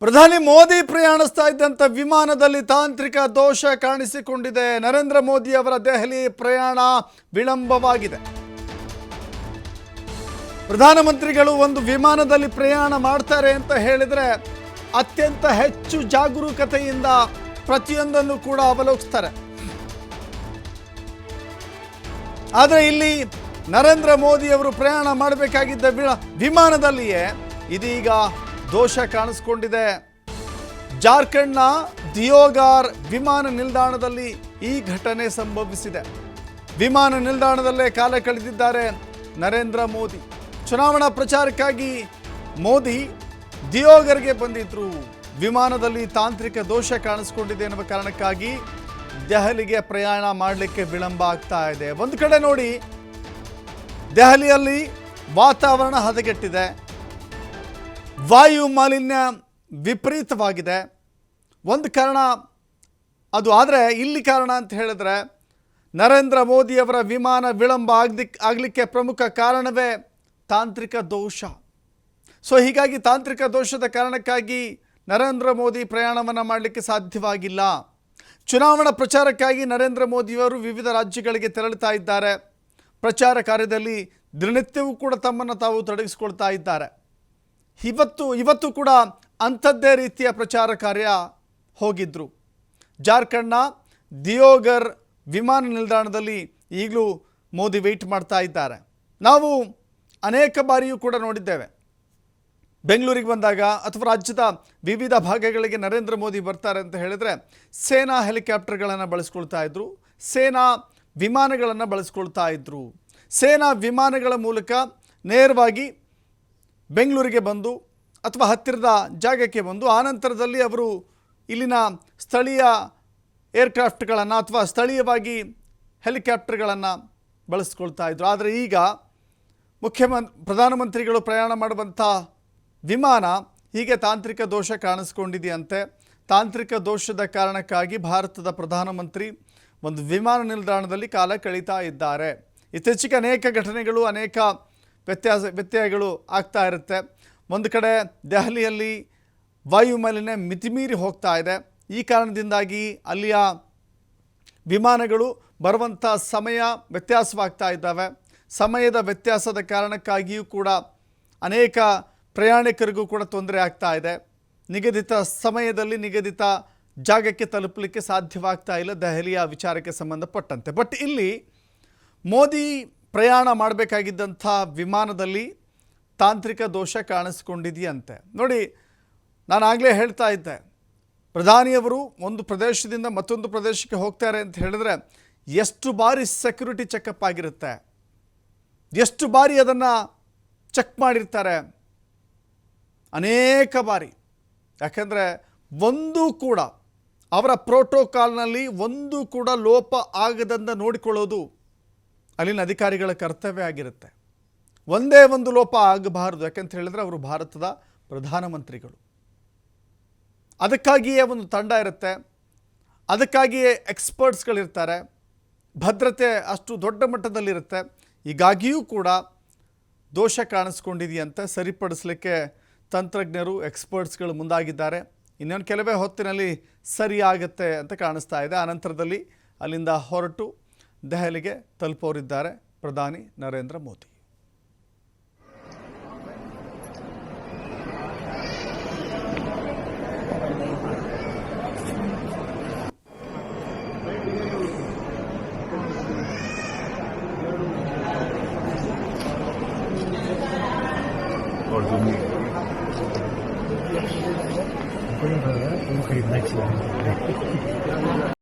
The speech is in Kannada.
ಪ್ರಧಾನಿ ಮೋದಿ ಪ್ರಯಾಣಿಸ್ತಾ ಇದ್ದಂಥ ವಿಮಾನದಲ್ಲಿ ತಾಂತ್ರಿಕ ದೋಷ ಕಾಣಿಸಿಕೊಂಡಿದೆ. ನರೇಂದ್ರ ಮೋದಿ ಅವರ ದೆಹಲಿ ಪ್ರಯಾಣ ವಿಳಂಬವಾಗಿದೆ. ಪ್ರಧಾನಮಂತ್ರಿಗಳು ಒಂದು ವಿಮಾನದಲ್ಲಿ ಪ್ರಯಾಣ ಮಾಡ್ತಾರೆ ಅಂತ ಹೇಳಿದ್ರೆ ಅತ್ಯಂತ ಹೆಚ್ಚು ಜಾಗರೂಕತೆಯಿಂದ ಪ್ರತಿಯೊಂದನ್ನು ಕೂಡ ಅವಲೋಕಿಸ್ತಾರೆ. ಆದರೆ ಇಲ್ಲಿ ನರೇಂದ್ರ ಮೋದಿ ಅವರು ಪ್ರಯಾಣ ಮಾಡಬೇಕಾಗಿದ್ದ ವಿಮಾನದಲ್ಲಿಯೇ ಇದೀಗ ದೋಷ ಕಾಣಿಸಿಕೊಂಡಿದೆ. ಜಾರ್ಖಂಡ್ನ ದಿಯೋಗಾರ್ ವಿಮಾನ ನಿಲ್ದಾಣದಲ್ಲಿ ಈ ಘಟನೆ ಸಂಭವಿಸಿದೆ. ವಿಮಾನ ನಿಲ್ದಾಣದಲ್ಲೇ ಕಾಲ ಕಳೆದಿದ್ದಾರೆ ನರೇಂದ್ರ ಮೋದಿ. ಚುನಾವಣಾ ಪ್ರಚಾರಕ್ಕಾಗಿ ಮೋದಿ ದಿಯೋಗರ್ಗೆ ಬಂದಿದ್ರು. ವಿಮಾನದಲ್ಲಿ ತಾಂತ್ರಿಕ ದೋಷ ಕಾಣಿಸಿಕೊಂಡಿದೆ ಎನ್ನುವ ಕಾರಣಕ್ಕಾಗಿ ದೆಹಲಿಗೆ ಪ್ರಯಾಣ ಮಾಡಲಿಕ್ಕೆ ವಿಳಂಬ ಆಗ್ತಾ ಇದೆ. ಒಂದು ಕಡೆ ನೋಡಿ, ದೆಹಲಿಯಲ್ಲಿ ವಾತಾವರಣ ಹದಗೆಟ್ಟಿದೆ, ವಾಯು ಮಾಲಿನ್ಯ ವಿಪರೀತವಾಗಿದೆ. ಒಂದು ಕಾರಣ ಅದು. ಆದರೆ ಇಲ್ಲಿ ಕಾರಣ ಅಂತ ಹೇಳಿದ್ರೆ ನರೇಂದ್ರ ಮೋದಿಯವರ ವಿಮಾನ ವಿಳಂಬ ಆಗಲಿಕ್ಕೆ ಪ್ರಮುಖ ಕಾರಣವೇ ತಾಂತ್ರಿಕ ದೋಷ. ಸೊ ಹೀಗಾಗಿ ತಾಂತ್ರಿಕ ದೋಷದ ಕಾರಣಕ್ಕಾಗಿ ನರೇಂದ್ರ ಮೋದಿ ಪ್ರಯಾಣವನ್ನು ಮಾಡಲಿಕ್ಕೆ ಸಾಧ್ಯವಾಗಿಲ್ಲ. ಚುನಾವಣಾ ಪ್ರಚಾರಕ್ಕಾಗಿ ನರೇಂದ್ರ ಮೋದಿಯವರು ವಿವಿಧ ರಾಜ್ಯಗಳಿಗೆ ತೆರಳುತ್ತಾ ಇದ್ದಾರೆ. ಪ್ರಚಾರ ಕಾರ್ಯದಲ್ಲಿ ದಿನನಿತ್ಯವೂ ಕೂಡ ತಮ್ಮನ್ನು ತಾವು ತೊಡಗಿಸಿಕೊಳ್ತಾ ಇದ್ದಾರೆ. ಇವತ್ತು ಕೂಡ ಅಂಥದ್ದೇ ರೀತಿಯ ಪ್ರಚಾರ ಕಾರ್ಯ ಹೋಗಿದ್ರು. ಜಾರ್ಖಂಡ್ನ ದಿಯೋಗರ್ ವಿಮಾನ ನಿಲ್ದಾಣದಲ್ಲಿ ಈಗಲೂ ಮೋದಿ ವೆಯ್ಟ್ ಮಾಡ್ತಾ ಇದ್ದಾರೆ. ನಾವು ಅನೇಕ ಬಾರಿಯೂ ಕೂಡ ನೋಡಿದ್ದೇವೆ. ಬೆಂಗಳೂರಿಗೆ ಬಂದಾಗ ಅಥವಾ ರಾಜ್ಯದ ವಿವಿಧ ಭಾಗಗಳಿಗೆ ನರೇಂದ್ರ ಮೋದಿ ಬರ್ತಾರೆ ಅಂತ ಹೇಳಿದ್ರೆ ಸೇನಾ ಹೆಲಿಕಾಪ್ಟರ್ಗಳನ್ನು ಬಳಸ್ಕೊಳ್ತಾ ಇದ್ರು, ಸೇನಾ ವಿಮಾನಗಳನ್ನು ಬಳಸ್ಕೊಳ್ತಾ ಇದ್ರು. ಸೇನಾ ವಿಮಾನಗಳ ಮೂಲಕ ನೇರವಾಗಿ ಬೆಂಗಳೂರಿಗೆ ಬಂದು ಅಥವಾ ಹತ್ತಿರದ ಜಾಗಕ್ಕೆ ಬಂದು ಆನಂತರದಲ್ಲಿ ಅವರು ಇಲ್ಲಿನ ಸ್ಥಳೀಯ ಏರ್ಕ್ರಾಫ್ಟ್ಗಳನ್ನು ಅಥವಾ ಸ್ಥಳೀಯವಾಗಿ ಹೆಲಿಕಾಪ್ಟರ್ಗಳನ್ನು ಬಳಸ್ಕೊಳ್ತಾ ಇದ್ರು. ಆದರೆ ಈಗ ಪ್ರಧಾನಮಂತ್ರಿಗಳು ಪ್ರಯಾಣ ಮಾಡುವಂಥ ವಿಮಾನ ಹೀಗೆ ತಾಂತ್ರಿಕ ದೋಷ ಕಾಣಿಸ್ಕೊಂಡಿದೆಯಂತೆ. ತಾಂತ್ರಿಕ ದೋಷದ ಕಾರಣಕ್ಕಾಗಿ ಭಾರತದ ಪ್ರಧಾನಮಂತ್ರಿ ಒಂದು ವಿಮಾನ ನಿಲ್ದಾಣದಲ್ಲಿ ಕಾಲ ಕಳೀತಾ ಇದ್ದಾರೆ. ಇತ್ತೀಚೆಗೆ ಅನೇಕ ಘಟನೆಗಳು, ಅನೇಕ ವ್ಯತ್ಯಯಗಳು ಆಗ್ತಾ ಇರುತ್ತೆ. ಒಂದು ಕಡೆ ದೆಹಲಿಯಲ್ಲಿ ವಾಯು ಮಾಲಿನ್ಯ ಮಿತಿಮೀರಿ ಹೋಗ್ತಾ ಇದೆ. ಈ ಕಾರಣದಿಂದಾಗಿ ಅಲ್ಲಿಯ ವಿಮಾನಗಳು ಬರುವಂಥ ಸಮಯ ವ್ಯತ್ಯಾಸವಾಗ್ತಾ ಇದ್ದಾವೆ. ಸಮಯದ ವ್ಯತ್ಯಾಸದ ಕಾರಣಕ್ಕಾಗಿಯೂ ಕೂಡ ಅನೇಕ ಪ್ರಯಾಣಿಕರಿಗೂ ಕೂಡ ತೊಂದರೆ ಆಗ್ತಾ ಇದೆ. ನಿಗದಿತ ಸಮಯದಲ್ಲಿ ನಿಗದಿತ ಜಾಗಕ್ಕೆ ತಲುಪಲಿಕ್ಕೆ ಸಾಧ್ಯವಾಗ್ತಾ ಇಲ್ಲ ದೆಹಲಿಯ ವಿಚಾರಕ್ಕೆ ಸಂಬಂಧಪಟ್ಟಂತೆ. ಬಟ್ ಇಲ್ಲಿ ಮೋದಿ ಪ್ರಯಾಣ ಮಾಡಬೇಕಾಗಿದ್ದಂಥ ವಿಮಾನದಲ್ಲಿ ತಾಂತ್ರಿಕ ದೋಷ ಕಾಣಿಸ್ಕೊಂಡಿದೆಯಂತೆ. ನೋಡಿ, ನಾನು ಆಗಲೇ ಹೇಳ್ತಾ ಇದ್ದೆ, ಪ್ರಧಾನಿಯವರು ಒಂದು ಪ್ರದೇಶದಿಂದ ಮತ್ತೊಂದು ಪ್ರದೇಶಕ್ಕೆ ಹೋಗ್ತಾರೆ ಅಂತ ಹೇಳಿದ್ರೆ ಎಷ್ಟು ಬಾರಿ ಸೆಕ್ಯೂರಿಟಿ ಚೆಕಪ್ ಆಗಿರುತ್ತೆ, ಎಷ್ಟು ಬಾರಿ ಅದನ್ನು ಚೆಕ್ ಮಾಡಿರ್ತಾರೆ, ಅನೇಕ ಬಾರಿ. ಯಾಕೆಂದರೆ ಒಂದು ಕೂಡ ಅವರ ಪ್ರೋಟೋಕಾಲ್ನಲ್ಲಿ ಒಂದು ಕೂಡ ಲೋಪ ಆಗದಂತೆ ನೋಡಿಕೊಳ್ಳೋದು ಅಲ್ಲಿನ ಅಧಿಕಾರಿಗಳ ಕರ್ತವ್ಯ ಆಗಿರುತ್ತೆ. ಒಂದೇ ಒಂದು ಲೋಪ ಆಗಬಾರದು. ಯಾಕಂತ ಹೇಳಿದ್ರೆ ಅವರು ಭಾರತದ ಪ್ರಧಾನಮಂತ್ರಿಗಳು. ಅದಕ್ಕಾಗಿಯೇ ಒಂದು ತಂಡ ಇರುತ್ತೆ, ಅದಕ್ಕಾಗಿಯೇ ಎಕ್ಸ್ಪರ್ಟ್ಸ್ಗಳಿರ್ತಾರೆ, ಭದ್ರತೆ ಅಷ್ಟು ದೊಡ್ಡ ಮಟ್ಟದಲ್ಲಿರುತ್ತೆ. ಹೀಗಾಗಿಯೂ ಕೂಡ ದೋಷ ಕಾಣಿಸ್ಕೊಂಡಿದೆಯಂತೆ. ಸರಿಪಡಿಸಲಿಕ್ಕೆ ತಂತ್ರಜ್ಞರು, ಎಕ್ಸ್ಪರ್ಟ್ಸ್ಗಳು ಮುಂದಾಗಿದ್ದಾರೆ. ಇನ್ನೊಂದು ಕೆಲವೇ ಹೊತ್ತಿನಲ್ಲಿ ಸರಿಯಾಗುತ್ತೆ ಅಂತ ಕಾಣಿಸ್ತಾ ಇದೆ. ಅನಂತರದಲ್ಲಿ ಅಲ್ಲಿಂದ ಹೊರಟು ದೆಹಲಿಗೆ ತಲುಪೋರಿದ್ದಾರೆ ಪ್ರಧಾನಿ ನರೇಂದ್ರ ಮೋದಿ. वो खरीदना चाहिए।